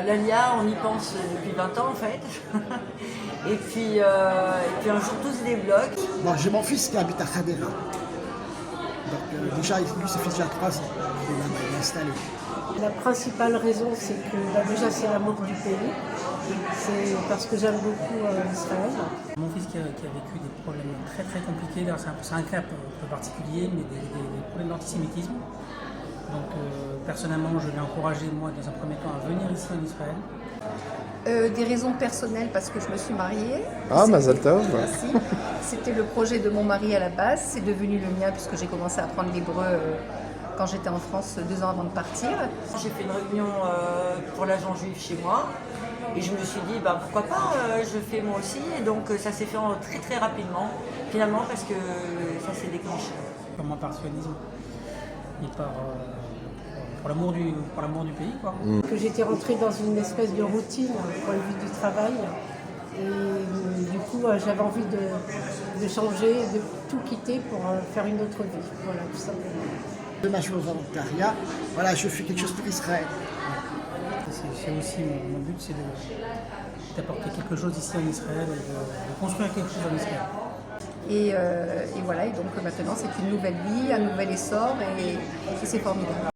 l'Alia, on y pense depuis 20 ans en fait. et puis un jour tout se débloque. Bon, j'ai mon fils qui habite à Khadera. Donc déjà, lui, ça fait déjà 3 ans qu'il est installé. La principale raison, c'est que déjà c'est l'amour du pays. C'est parce que j'aime beaucoup Israël. Mon fils qui a vécu des problèmes très très compliqués, c'est un cas un peu particulier, mais des problèmes d'antisémitisme. Donc personnellement, je l'ai encouragé, moi, dans un premier temps, à venir ici en Israël. Des raisons personnelles parce que je me suis mariée. Ah, Mazal Tov. Merci. C'était le projet de mon mari à la base, c'est devenu le mien puisque j'ai commencé à apprendre l'hébreu quand j'étais en France 2 ans avant de partir. J'ai fait une réunion pour l'agent juif chez moi et je me suis dit pourquoi pas, je fais moi aussi, et donc ça s'est fait très très rapidement finalement parce que ça s'est déclenché. Pas moi par sionisme, et pour l'amour du pays, quoi. Que j'étais rentrée dans une espèce de routine au point de vue du travail. Et du coup, j'avais envie de changer, de tout quitter pour faire une autre vie. Voilà, tout simplement. De ma joie au volontariat, voilà, je fais quelque chose pour Israël. C'est aussi mon but, c'est d'apporter quelque chose ici en Israël et de construire quelque chose en Israël. Et voilà, et donc maintenant c'est une nouvelle vie, un nouvel essor et c'est formidable.